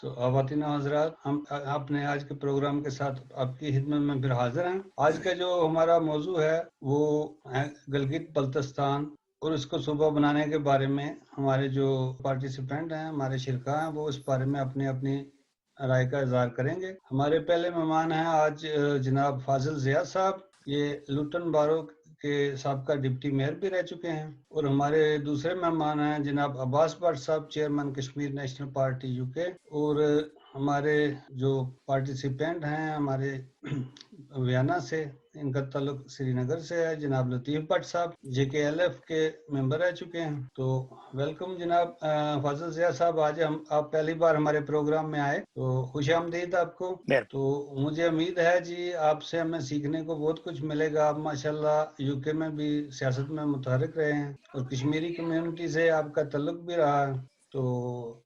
خواتین و حضرات، ہم اپنے آج کے پروگرام کے ساتھ آپ کی خدمت میں پھر حاضر ہیں۔ آج کا جو ہمارا موضوع ہے وہ ہے گلگت بلتستان اور اس کو صوبہ بنانے کے بارے میں ہمارے جو پارٹیسپینٹ ہیں، ہمارے شرکاء ہیں، وہ اس بارے میں اپنی رائے کا اظہار کریں گے۔ ہمارے پہلے مہمان ہیں آج جناب فاضل ضیاء صاحب، یہ لوٹن بارو کے سابقہ ڈپٹی میئر بھی رہ چکے ہیں، اور ہمارے دوسرے مہمان ہیں جناب عباس بٹ صاحب، chairman Kashmir national party you کے، اور ہمارے جو پارٹیسپینٹ ہیں ہمارے ویانا سے، ان کا تعلق سری نگر سے ہے، جناب لطیف بٹ صاحب جے کے ایل ایف کے ممبر رہ چکے ہیں۔ تو ویلکم جناب فاضل ضیاء صاحب، آج آپ پہلی بار ہمارے پروگرام میں آئے، تو خوش آمدید آپ کو۔ تو مجھے امید ہے جی آپ سے ہمیں سیکھنے کو بہت کچھ ملے گا۔ آپ ماشاءاللہ یو کے میں بھی سیاست میں متحرک رہے ہیں اور کشمیری کمیونٹی سے آپ کا تعلق بھی رہا ہے، تو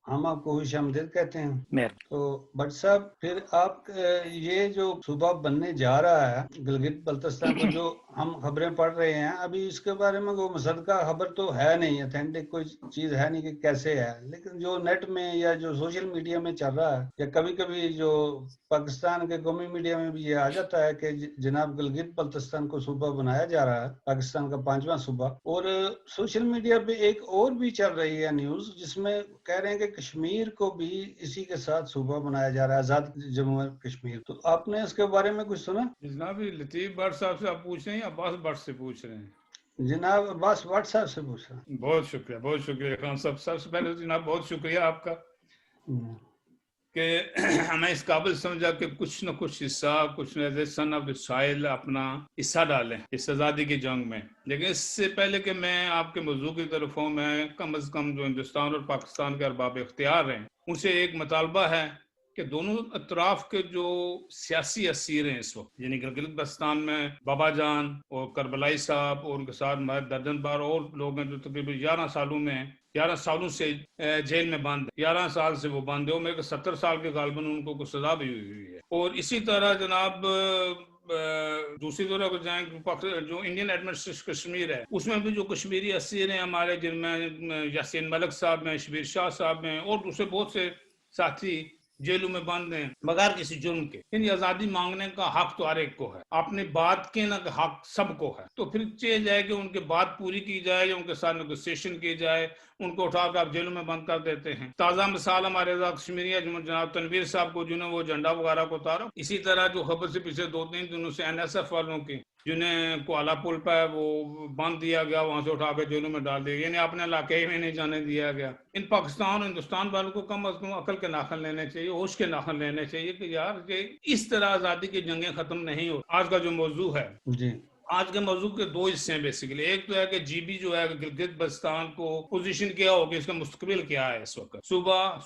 ہم آپ کو خوش آمدید کہتے ہیں۔ تو بٹ صاحب، پھر آپ یہ جو صوبہ بننے جا رہا ہے گلگت بلتستان کو، جو ہم خبریں پڑھ رہے ہیں ابھی، اس کے بارے میں وہ مصدقہ خبر تو ہے نہیں، اتھینٹک کوئی چیز ہے نہیں کہ کیسے ہے، لیکن جو نیٹ میں یا جو سوشل میڈیا میں چل رہا ہے، یا کبھی کبھی جو پاکستان کے قومی میڈیا میں بھی یہ آ جاتا ہے کہ جناب گلگت بلتستان کو صوبہ بنایا جا رہا ہے، پاکستان کا 5واں صوبہ۔ اور سوشل میڈیا پہ ایک اور بھی چل رہی ہے نیوز، جس میں کہہ رہے ہیں کہ کشمیر کو بھی اسی کے ساتھ صوبہ بنایا جا رہا ہے، آزاد جموں کشمیر۔ تو آپ نے اس کے بارے میں کچھ سنا؟ جناب لطیف بٹ صاحب سے آپ پوچھ رہے ہیں یا عباس بٹ سے پوچھ رہے ہیں؟ جناب عباس بٹ صاحب سے پوچھ رہا ہوں۔ بہت شکریہ خان صاحب۔ سب سے پہلے جناب بہت شکریہ آپ کا کہ ہمیں اس قابل سمجھا کہ کچھ نہ کچھ حصہ، کچھ نہ سن آف سائل اپنا حصہ ڈالیں اس آزادی کی جنگ میں۔ لیکن اس سے پہلے کہ میں آپ کے موضوع کی طرف ہوں، میں کم از کم جو ہندوستان اور پاکستان کے ارباب اختیار ہیں ان سے ایک مطالبہ ہے کہ دونوں اطراف کے جو سیاسی اسیر ہیں اس وقت، یعنی گلگت بلتستان میں بابا جان اور کربلائی صاحب اور ان کے ساتھ درجن بار اور لوگ ہیں جو تقریباً 11 سالوں سے جیل میں بند ہے، 11 سال سے وہ بند ہے، اور میرے 70 سال کے غالباً ان کو کچھ سزا بھی ہوئی ہے۔ اور اسی طرح جناب دوسری طرح کو جائیں جو انڈین ایڈمنسٹریشن کشمیر ہے، اس میں بھی جو کشمیری اسیر ہیں ہمارے، جن میں یاسین ملک صاحب ہیں، شبیر شاہ صاحب ہیں، اور دوسرے بہت سے ساتھی جیلوں میں بند ہیں بغیر کسی جرم کے۔ یعنی آزادی مانگنے کا حق تو ہر ایک کو ہے، اپنی بات کہنے کا حق سب کو ہے۔ تو پھر چاہیے جائے کہ ان کی بات پوری کی جائے یا ان کے ساتھ نیگوسیشن کی جائے، ان کو اٹھا کر آپ جیلوں میں بند کر دیتے ہیں۔ تازہ مثال ہمارے کشمیری جناب تنویر صاحب کو، جنہوں وہ جھنڈا وغیرہ کو اتارا۔ اسی طرح جو خبر سے پچھلے 2-3 دنوں سے این ایس ایف والوں کی، جنہیں کوالہ پل پہ وہ باندھ دیا گیا، وہاں سے اٹھا کے جیلوں میں ڈال دیا گیا، یعنی اپنے علاقے میں نہیں جانے دیا گیا۔ ان پاکستان اور ہندوستان والوں کو کم از کم عقل کے ناخن لینے چاہیے، ہوش کے ناخن لینے چاہیے کہ یار کہ اس طرح آزادی کی جنگیں ختم نہیں ہو۔ آج کا جو موضوع ہے، آج کے موضوع کے 2 حصے ہیں بیسیکلی۔ ایک تو ہے کہ جی بی جو ہے گلگت بلتستان کو پوزیشن کیا ہوگی، اس کا مستقبل کیا ہے اس وقت،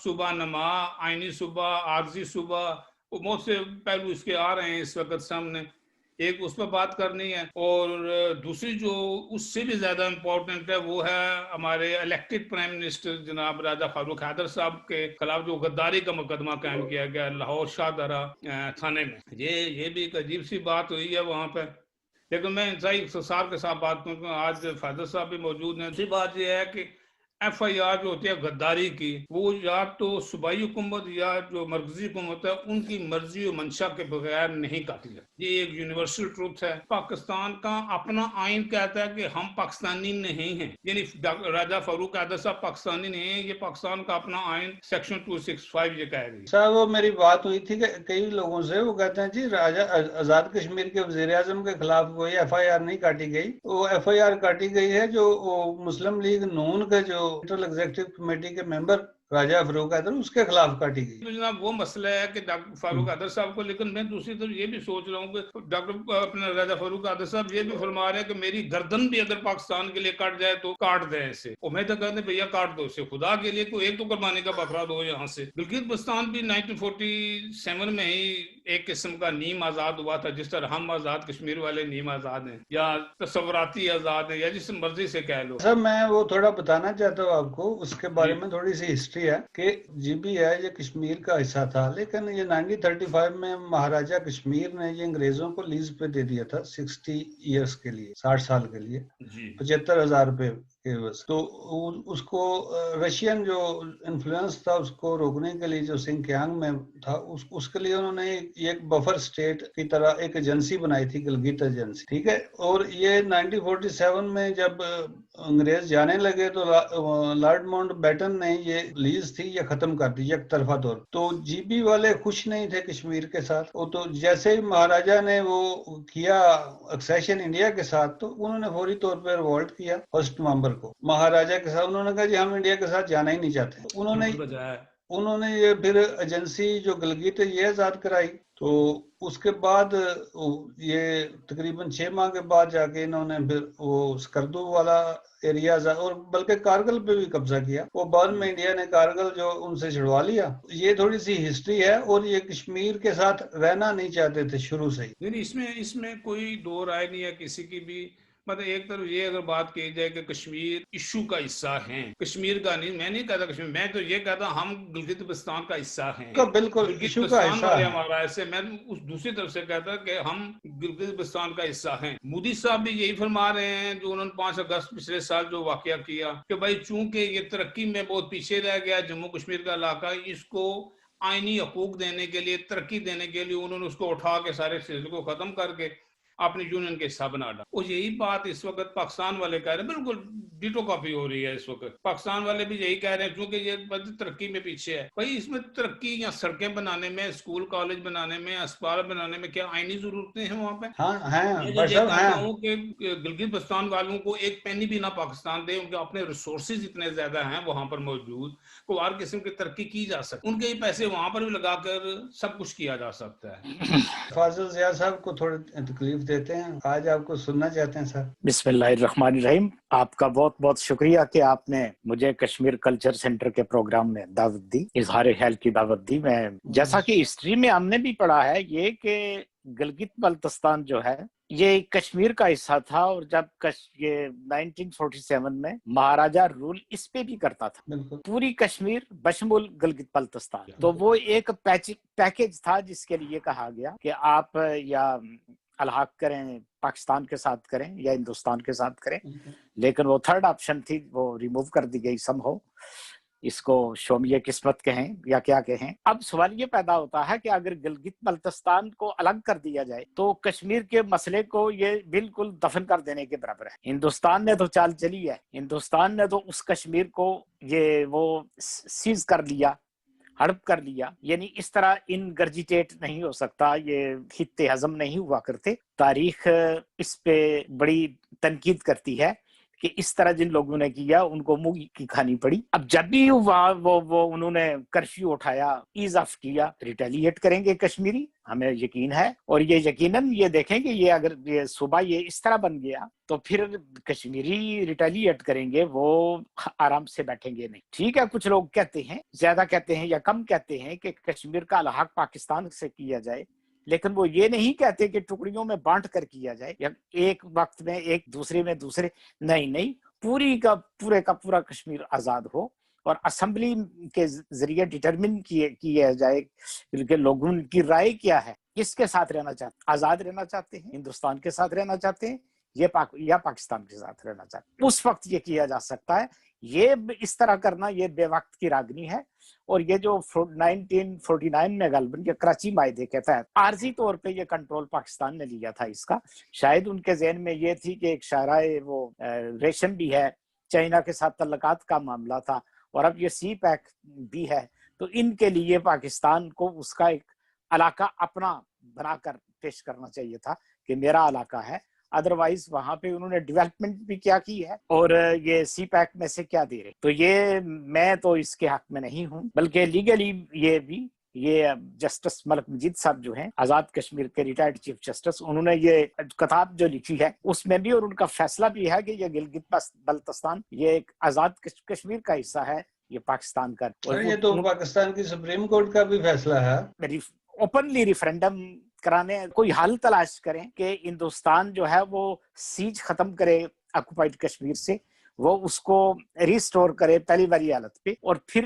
صوبہ نما، آئینی صوبہ، عارضی صوبہ، وہ بہت سے پہلو اس کے آ رہے ہیں اس وقت سامنے، ایک اس پہ بات کرنی ہے۔ اور دوسری جو اس سے بھی زیادہ امپورٹنٹ ہے وہ ہے ہمارے الیکٹڈ پرائم منسٹر جناب راجہ فاروق حیدر صاحب کے خلاف جو غداری کا مقدمہ قائم کیا گیا لاہور شاہ درہ تھانے میں۔ یہ بھی ایک عجیب سی بات ہوئی ہے وہاں پہ، لیکن میں انتہائی اختصار کے ساتھ بات کروں کہ آج فیضل صاحب بھی موجود ہیں۔ دوسری بات یہ ہے کہ ایف آئی آر جو ہوتی ہے غداری کی، وہ یا تو صوبائی حکومت یا جو مرکزی حکومت ہے ان کی مرضی و منشا کے بغیر نہیں کاٹی جاتی۔ یہ ایک یونیورسل ٹروتھ ہے۔ پاکستان کا اپنا آئین کہتا ہے کہ ہم پاکستانی نہیں ہیں، یعنی راجہ فاروق حیدر صاحب پاکستانی نہیں ہیں، یہ پاکستان کا اپنا آئین سیکشن 265 یہ کہہ رہی ہے۔ صاحب وہ میری بات ہوئی تھی کہ کئی لوگوں سے، وہ کہتے ہیں جی راجہ آزاد کشمیر کے وزیر اعظم کے خلاف کوئی ایف آئی آر نہیں کاٹی گئی، وہ ایف آئی آر کاٹی گئی ہے جو مسلم لیگ نون کے جو سینٹرل ایگزیکٹو کمیٹی کے ممبر راجہ فاروق حیدر، اس کے خلاف کاٹی گئی۔ جناب وہ مسئلہ ہے کہ ڈاکٹر فاروق حیدر صاحب کو، لیکن میں دوسری طرف یہ بھی سوچ رہا ہوں کہ ڈاکٹر اپنے راجہ فاروق حیدر صاحب یہ بھی فرما رہے ہیں کہ میری گردن بھی اگر پاکستان کے لیے کٹ جائے تو کاٹ دیں اسے، اور میں تو کہتے ہیں بھیا کاٹ دو اسے، خدا کے لیے کوئی ایک تو قربانی کا بکرا دو یہاں سے۔ گلگت بلتستان بھی 1947 میں ہی ایک قسم کا نیم آزاد ہوا تھا، جس طرح ہم آزاد کشمیر والے نیم آزاد ہیں یا تصوراتی آزاد ہیں یا جس مرضی سے کہہ لو۔ سر میں وہ تھوڑا بتانا چاہتا ہوں آپ کو، اس کے بارے میں تھوڑی سی ہسٹری ہے کہ جی بی ہے یہ کشمیر کا حصہ تھا، لیکن یہ 1935 میں مہاراجہ کشمیر نے یہ انگریزوں کو لیز پہ دے دیا تھا 60 ایئرس کے لیے، 60 سال کے لیے، 75,000 روپے کہ بس تو اس کو رشین جو انفلوئنس تھا اس کو روکنے کے لیے جو سنکیانگ میں تھا اس کے لیے انہوں نے ایک بفر اسٹیٹ کی طرح ایک ایجنسی بنائی تھی، گلگت ایجنسی، ٹھیک ہے. اور یہ 1947 میں جب انگریز جانے لگے تو لارڈ ماؤنٹ بیٹن نے یہ لیز تھی یہ ختم کر دی یک طرفہ طور. تو جی بی والے خوش نہیں تھے کشمیر کے ساتھ. وہ تو جیسے ہی مہاراجا نے وہ کیا ایکسیشن انڈیا کے ساتھ تو انہوں نے فوری طور پر ریوولٹ کیا 1 نومبر کو مہاراجا کے ساتھ. انہوں نے کہا جی ہم انڈیا کے ساتھ جانا ہی نہیں چاہتے. انہوں نے یہ پھر ایجنسی جو گلگت ہے یہ آزاد کرائی. تو اس کے بعد یہ تقریباً 6 ماہ کے بعد جا کے انہوں نے پھر وہ سکردو والا ایریاز اور بلکہ کارگل پہ بھی قبضہ کیا. وہ بعد میں انڈیا نے کارگل جو ان سے چھڑوا لیا. یہ تھوڑی سی ہسٹری ہے. اور یہ کشمیر کے ساتھ رہنا نہیں چاہتے تھے شروع سے ہی. اس میں کوئی دو رائے نہیں ہے کسی کی بھی. مطلب ایک طرف یہ اگر بات کی جائے کہ کشمیر ایشو کا حصہ ہیں، کشمیر کا نہیں، میں نہیں کہتا کشمیر، میں تو یہ کہتا ہم گلگت بلتستان کا حصہ ہیں. بالکل ایشو کا حصہ والے ہمارا ایسے، میں اس دوسری طرف سے کہتا کہ ہم گلگت بلتستان کا حصہ ہیں. مودی صاحب بھی یہی فرما رہے ہیں جو انہوں نے 5 اگست پچھلے سال جو واقعہ کیا کہ بھائی چونکہ یہ ترقی میں بہت پیچھے رہ گیا جموں کشمیر کا علاقہ، اس کو آئینی حقوق دینے کے لیے، ترقی دینے کے لیے انہوں نے اس کو اٹھا کے سارے سلسلے کو ختم کر کے اپنی یونین کے حصہ بنا ڈالا. اور یہی بات اس وقت پاکستان والے کہہ رہے ہیں، بالکل ڈیٹو کاپی ہو رہی ہے اس وقت. پاکستان والے بھی یہی کہہ رہے ہیں کیونکہ یہ ترقی میں پیچھے ہے. بھائی اس میں ترقی یا سڑکیں بنانے میں، اسکول کالج بنانے میں، اسپتال بنانے میں کیا آئینی ضرورتیں ہیں وہاں پہ؟ میں تو یہ کہتا ہوں کہ گلگت بلتستان والوں کو ایک پینی بھی نہ پاکستان دے. ان کے اپنے ریسورسز اتنے زیادہ ہیں وہاں پر موجود کو ہر قسم کی ترقی کی جا سکتی. ان کے پیسے وہاں پر بھی لگا کر سب کچھ کیا جا سکتا ہے. فاضل ضیاء صاحب کو تھوڑی تکلیف دیتے ہیں، آج آپ کو سننا چاہتے ہیں سر. بسم اللہ الرحمن الرحیم. آپ کا بہت بہت شکریہ کہ آپ نے مجھے کشمیر کلچر سینٹر کے پروگرام میں دعوت دی، اظہار خیال کی دعوت دی. میں جیسا کہ ہسٹری میں ہم نے بھی پڑھا ہے یہ کہ گلگت بلتستان جو ہے یہ کشمیر کا حصہ تھا، اور جب یہ 1947 میں مہاراجا رول اس پہ بھی کرتا تھا پوری کشمیر بشمول گلگت بلتستان. تو وہ ایک پیکیج تھا جس کے لیے کہا گیا کہ آپ یا الحاق کریں پاکستان کے ساتھ کریں یا ہندوستان کے ساتھ کریں، لیکن وہ تھرڈ آپشن تھی وہ ریموو کر دی گئی. سم ہو اس کو شومیہ قسمت کہیں یا کیا کہیں. اب سوال یہ پیدا ہوتا ہے کہ اگر گلگت بلتستان کو الگ کر دیا جائے تو کشمیر کے مسئلے کو یہ بالکل دفن کر دینے کے برابر ہے. ہندوستان نے تو چال چلی ہے، ہندوستان نے تو اس کشمیر کو یہ وہ سیز کر لیا، ہڑپ کر لیا. یعنی اس طرح انگرجیٹیٹ نہیں ہو سکتا، یہ خطے ہضم نہیں ہوا کرتے. تاریخ اس پہ بڑی تنقید کرتی ہے کہ اس طرح جن لوگوں نے کیا ان کو منہ کی کھانی پڑی. اب جب بھی وہ انہوں نے کرفیو اٹھایا، ایز آف کیا، ریٹیلیٹ کریں گے کشمیری، ہمیں یقین ہے. اور یہ یقیناً یہ دیکھیں کہ یہ اگر یہ صوبہ یہ اس طرح بن گیا تو پھر کشمیری ریٹیلیٹ کریں گے، وہ آرام سے بیٹھیں گے نہیں. ٹھیک ہے کچھ لوگ کہتے ہیں، زیادہ کہتے ہیں یا کم کہتے ہیں کہ کشمیر کا الحاق پاکستان سے کیا جائے، لیکن وہ یہ نہیں کہتے کہ ٹکڑیوں میں بانٹ کر کیا جائے یا ایک وقت میں ایک دوسرے میں دوسرے. نہیں، پورے کا پورا کشمیر آزاد ہو اور اسمبلی کے ذریعے ڈٹرمن کیا جائے کہ لوگوں کی رائے کیا ہے، کس کے ساتھ رہنا چاہتے ہیں. آزاد رہنا چاہتے ہیں، ہندوستان کے ساتھ رہنا چاہتے ہیں یا پاکستان کے ساتھ رہنا چاہتے ہیں. اس وقت یہ کیا جا سکتا ہے. یہ اس طرح کرنا یہ بے وقت کی راگنی ہے. اور یہ جو 1949 میں غالباً یہ کراچی معاہدے کے تحت عارضی طور پہ یہ کنٹرول پاکستان نے لیا تھا اس کا، شاید ان کے ذہن میں یہ تھی کہ ایک شاہراہ وہ ریشم بھی ہے، چائنا کے ساتھ تعلقات کا معاملہ تھا، اور اب یہ سی پیک بھی ہے. تو ان کے لیے پاکستان کو اس کا ایک علاقہ اپنا بنا کر پیش کرنا چاہیے تھا کہ میرا علاقہ ہے. ادروائز وہاں پہ انہوں نے ڈیولپمنٹ بھی کیا کی ہے اور یہ سی پیک میں سے کیا دے رہے. تو یہ میں تو اس کے حق میں نہیں ہوں، بلکہ لیگلی یہ جسٹس ملک مجید صاحب جو ہیں آزاد کشمیر کے ریٹائرڈ چیف جسٹس، انہوں نے یہ کتاب جو لکھی ہے اس میں بھی، اور ان کا فیصلہ بھی ہے کہ یہ گلگت بلتستان یہ ایک آزاد کشمیر کا حصہ ہے، یہ پاکستان کا. یہ تو پاکستان کی سپریم کورٹ کا بھی فیصلہ ہے. اوپنلی ریفرینڈم کرانے کوئی حل تلاش کریں کہ ہندوستان جو ہے وہ سیج ختم کرے آکوپائڈ کشمیر سے، وہ اس کو ریسٹور کرے پہلی والی حالت پہ، اور پھر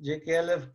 JKLF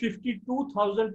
52,000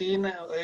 3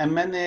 MNA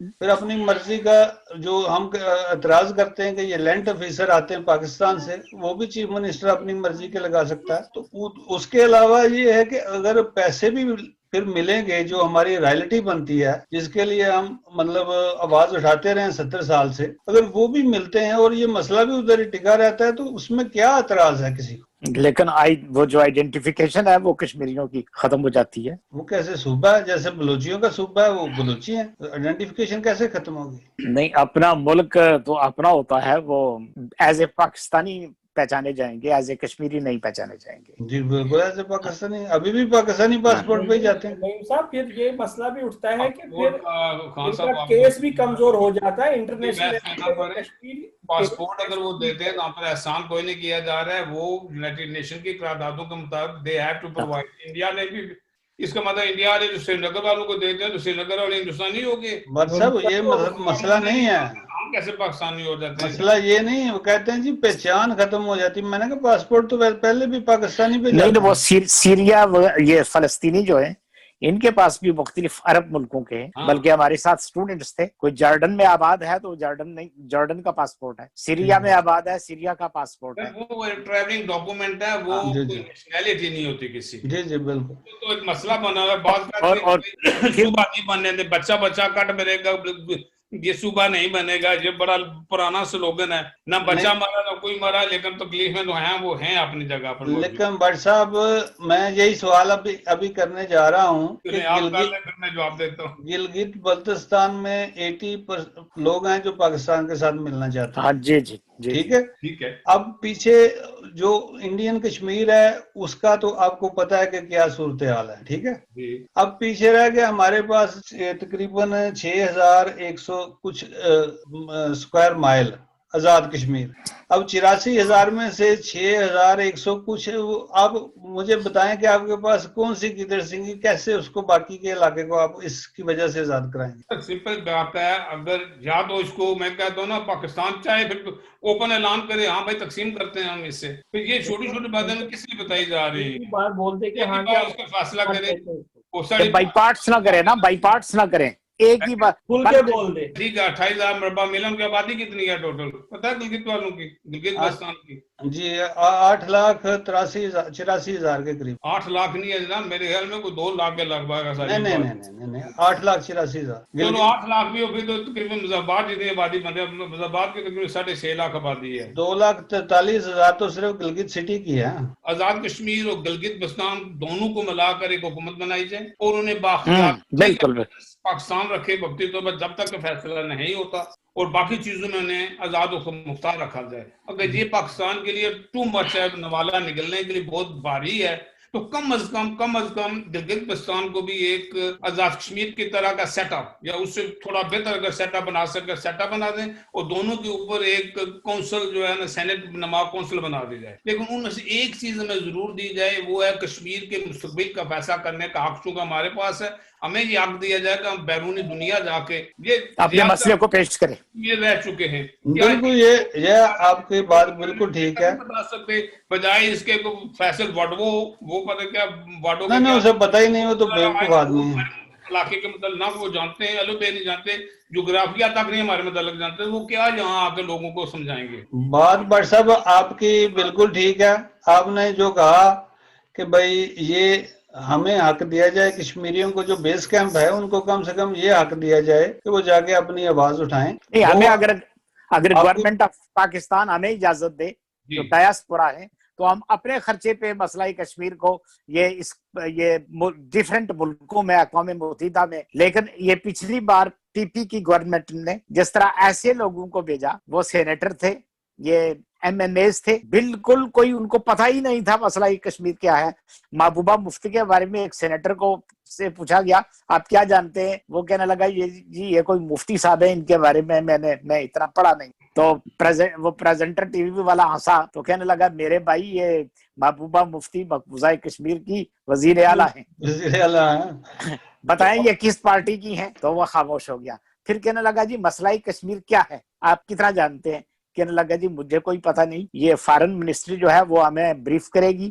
پھر اپنی مرضی کا جو ہم اعتراض کرتے ہیں کہ یہ لینڈ آفیسر آتے ہیں پاکستان سے، وہ بھی چیف منسٹر اپنی مرضی کے لگا سکتا ہے. تو اس کے علاوہ یہ ہے کہ اگر پیسے بھی پھر ملیں گے جو ہماری رائلٹی بنتی ہے، جس کے لیے ہم مطلب آواز اٹھاتے رہے 70 سال سے، اگر وہ بھی ملتے ہیں اور یہ مسئلہ بھی ادھر ہی ٹکا رہتا ہے، تو اس میں کیا اعتراض ہے کسی کو؟ لیکن وہ جو آئیڈینٹیفیکیشن ہے وہ کشمیریوں کی ختم ہو جاتی ہے. وہ کیسے صوبہ ہے؟ جیسے بلوچیوں کا صوبہ ہے، وہ بلوچی ہیں، آئیڈینٹیفیکیشن کیسے ختم ہوگی؟ نہیں، اپنا ملک تو اپنا ہوتا ہے، وہ ایز اے پاکستانی پہچانے جائیں گے، ایز اے کشمیری نہیں پہچانے جائیں گے. جی بالکل، ایسے پاکستانی ابھی بھی پاکستانی پاسپورٹ پہ ہی جاتے ہیں. نہیں صاحب، پھر یہ مسئلہ بھی اٹھتا ہے کہ پھر خان ان صاحب کا کیس بھی کمزور ہو جاتا ہے انٹرنیشنل. پاسپورٹ اگر وہ دیتے ہیں تو پر احسان کوئی نہیں کیا جا رہا ہے، وہ یونائٹڈ نیشن کی قراردادوں کے مطابق they have to provide. India نے بھی اس کا مطلب انڈیا والے جو سری نگر والوں کو دیتے ہیں تو سری نگر والے ہندوستانی ہو گئے. صاحب یہ مسئلہ نہیں ہے، ہم کیسے پاکستانی ہو جاتے ہیں؟ مسئلہ یہ نہیں ہے. وہ کہتے ہیں جی پہچان ختم ہو جاتی. میں نے کہا پاسپورٹ تو پہلے بھی پاکستانی پہ نہیں، جاتا وہ ہے. سیریا، یہ فلسطینی جو ہیں ان کے پاس بھی مختلف عرب ملکوں کے ہیں، بلکہ ہمارے ساتھ اسٹوڈنٹس تھے. کوئی جارڈن میں آباد ہے تو جارڈن کا پاسپورٹ ہے، سیریا میں آباد ہے سیریا کا پاسپورٹ ہے. وہ ٹریولنگ ڈاکومنٹ ہے، وہ کوئی نیشنلٹی نہیں ہوتی کسی کی. جی جی بالکل. تو ایک مسئلہ بنا ہوا ہے، بعض صوبہ نہیں بننے دے، بچہ کٹ مرے گا، یہ صوبہ نہیں بنے گا. یہ بڑا پرانا سلوگن ہے، نہ بچہ مرا نہ کوئی مرا، لیکن تکلیف میں تو ہیں وہ ہیں اپنی جگہ پر. لیکن بٹ صاحب میں یہی سوال ابھی کرنے جا رہا ہوں کہ گلگت بلتستان میں 80% لوگ ہیں جو پاکستان کے ساتھ ملنا چاہتے ہیں. ہاں جی جی جی، ٹھیک ہے. اب پیچھے جو انڈین کشمیر ہے اس کا تو آپ کو پتا ہے کہ کیا صورتحال ہے. ٹھیک ہے. اب پیچھے رہ گیا ہمارے پاس تقریباً 6100 کچھ اسکوائر مائل آزاد کشمیر. اب 84,000 میں سے 6100 کچھ. آپ مجھے بتائیں کہ آپ کے پاس کون سی قدر سنگھی، کیسے اس کو باقی کے علاقے کو آپ اس کی وجہ سے آزاد کرائیں گے؟ سمپل بات ہے. اگر یا تو اس کو میں کہتا ہوں نا پاکستان چاہے پھر اوپن اعلان کرے ہاں بھائی تقسیم کرتے ہیں ہم اس سے. پھر یہ چھوٹی چھوٹی باتیں کس لیے بتائی جا رہی ہیں؟ بات بولتے کہ ہاں اس کا فیصلہ کرے، بائی پارٹس نہ کریں نا، بائی پارٹس نہ کریں، ایک ہی بات کھل کے بول دے. ٹھیک ہے. 28,000 مربع میل کی آبادی کتنی ہے ٹوٹل پتا ہے گلگت والوں کی، گلگت بلتستان کی؟ جی 8,83,000 کے قریب. 8 لاکھ نہیں ہے جناب، میرے خیال میں کوئی 2 لاکھ کے لگ بھگ ہے. نہیں 8,84,000. چلو 8 لاکھ بھی ہو پھر تو تقریباً مظفرآباد جتنی آبادی بن رہی ہے. مظفرآباد کی تقریباً 6.5 لاکھ آبادی ہے. 2,43,000 تو صرف گلگت سٹی کی ہے. آزاد کشمیر اور گلگت بلتستان دونوں کو ملا کر ایک حکومت بنائی جائے اور انہیں بااختیار پاکستان رکھے وقتی طور پر جب تک کہ فیصلہ نہیں ہوتا، اور باقی چیزوں میں انہیں آزاد و مختار رکھا جائے. اگر یہ پاکستان کے لیے ٹو مچ ہے، نوالا نگلنے کے لیے بہت بھاری ہے، تو کم از کم گلگت بلتستان کو بھی ایک آزاد کشمیر کی طرح کا سیٹ اپ یا اس سے تھوڑا بہتر اگر سیٹ اپ بنا سکے سیٹ اپ بنا دیں، اور دونوں کے اوپر ایک کونسل جو ہے نا سینٹ نما کونسل بنا دی جائے. لیکن ان میں سے ایک چیز ہمیں ضرور دی جائے، وہ ہے کشمیر کے مستقبل کا فیصلہ کرنے کا حق چونکہ ہمارے پاس ہے. ہمیں یہ حق دیا جائے کہ ہم بیرونی دنیا جا کے یہ اپنے مسئلے کو پیش کریں. یہ رہ چکے ہیں بالکل. یہ آپ کی بات بالکل ٹھیک ہے. بتا سکتے بجائے اس کے فیصل واڈو وہ پتہ کیا واڈو نہیں اسے پتہ ہی نہیں، وہ تو بیوقوف آدمی ہے. علاقے کے متعلق نہ وہ جانتے ہیں، الو بے نہیں جانتے، جغرافیہ تک نہیں ہمارے متعلق جانتے، وہ کیا یہاں آ کے لوگوں کو سمجھائیں گے؟ بات بٹ صاحب آپ کی بالکل ٹھیک ہے. آپ نے جو کہا کہ بھائی یہ ہمیں حق دیا جائے، کشمیریوں کو جو بیس کیمپ ہے ان کو کم سے کم یہ حق دیا جائے کہ وہ جا کے اپنی آواز اٹھائیں. ہمیں اگر گورنمنٹ آف پاکستان ہمیں اجازت دے جو ڈایاسپورا ہے تو ہم اپنے خرچے پہ مسئلہ کشمیر کو یہ ڈیفرنٹ ملکوں میں اقوام متحدہ میں، لیکن یہ پچھلی بار پی پی کی گورنمنٹ نے جس طرح ایسے لوگوں کو بھیجا، وہ سینیٹر تھے، یہ ایم این ایز تھے، بالکل کوئی ان کو پتہ ہی نہیں تھا مسئلہ کشمیر کیا ہے. محبوبہ مفتی کے بارے میں ایک سینیٹر کو سے پوچھا گیا آپ کیا جانتے ہیں، وہ کہنے لگا یہ کوئی مفتی صاحب ہیں، ان کے بارے میں میں اتنا پڑھا نہیں. تو وہ پریزنٹر ٹی وی والا ہنسا تو کہنے لگا میرے بھائی یہ محبوبہ مفتی مقبوضہ کشمیر کی وزیر اعلیٰ ہیں، بتائیں یہ کس پارٹی کی ہیں؟ تو وہ خاموش ہو گیا. پھر کہنے لگا جی مسئلہ کشمیر کیا ہے آپ کتنا جانتے ہیں؟ کہنے لگا جی مجھے کوئی پتہ نہیں، یہ فارن منسٹری جو ہے وہ ہمیں بریف کرے گی،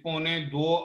2.25